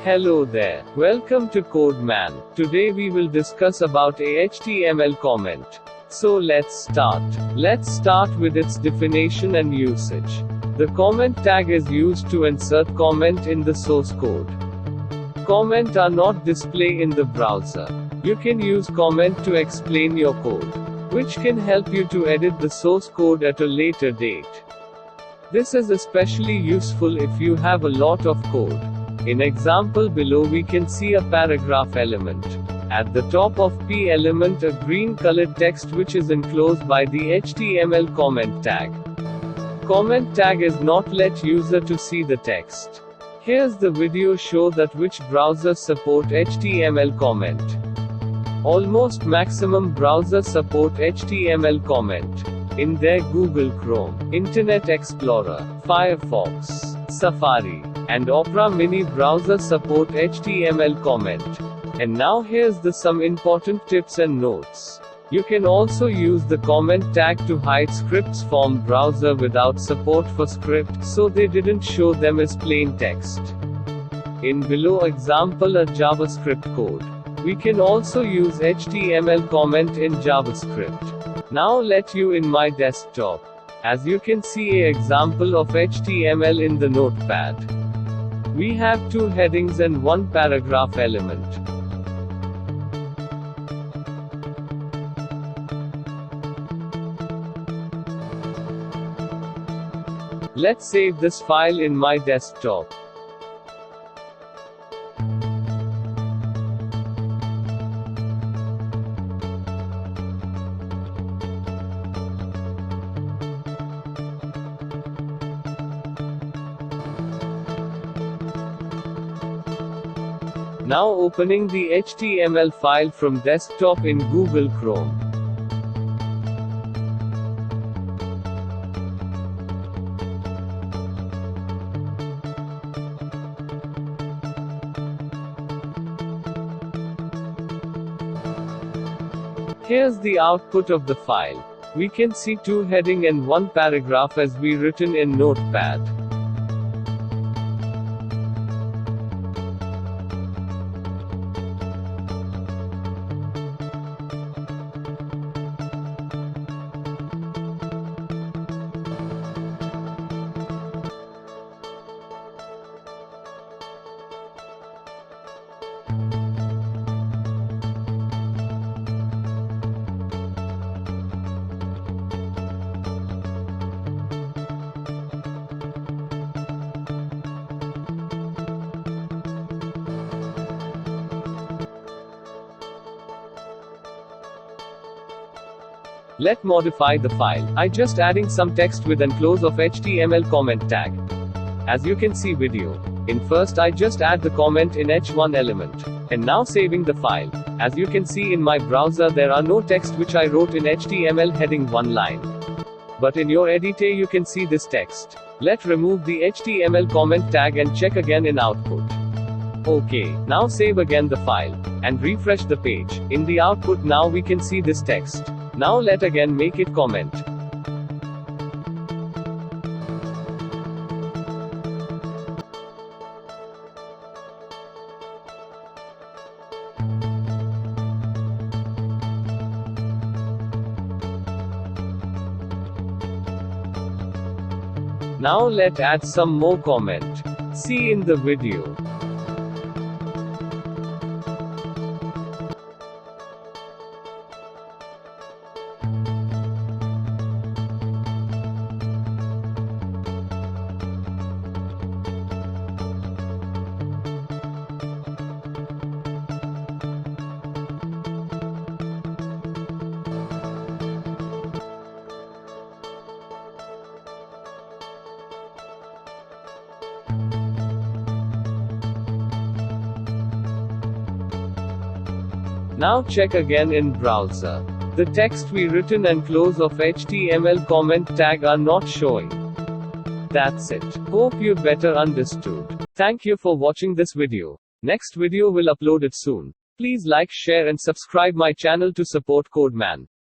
Hello there. Welcome to CodeMan. Today we will discuss about a HTML comment. So let's start. Let's start with its definition and usage. The comment tag is used to insert comment in the source code. Comment are not displayed in the browser. You can use comment to explain your code, which can help you to edit the source code at a later date. This is especially useful if you have a lot of code. In example below we can see a paragraph element. At the top of P element a green colored text which is enclosed by the HTML comment tag. Comment tag is not let user to see the text. Here's the video show that which browsers support HTML comment. Almost maximum browsers support HTML comment. In their Google Chrome, Internet Explorer, Firefox, Safari, and Opera Mini browsers support HTML comment. And now here's some important tips and notes. You can also use the comment tag to hide scripts from browser without support for script, so they didn't show them as plain text. In below example a JavaScript code. We can also use HTML comment in JavaScript. Now let you in my desktop. As you can see a example of HTML in the notepad. We have two headings and one paragraph element. Let's save this file in my desktop. Now opening the HTML file from desktop in Google Chrome. Here's the output of the file. We can see two heading and one paragraph as we written in Notepad. Let's modify the file. I just adding some text with enclose of HTML comment tag. As you can see video. In first I just add the comment in H1 element. And now saving the file. As you can see in my browser there are no text which I wrote in HTML heading one line. But in your editor you can see this text. Let's remove the HTML comment tag and check again in output. Okay, now save again the file. And refresh the page. In the output now we can see this text. Now let again make it comment. Now let add some more comment. See in the video. Now check again in browser. The text we written and close of HTML comment tag are not showing. That's it. Hope you better understood. Thank you for watching this video. Next video will upload it soon. Please like, share and subscribe my channel to support CodeMan.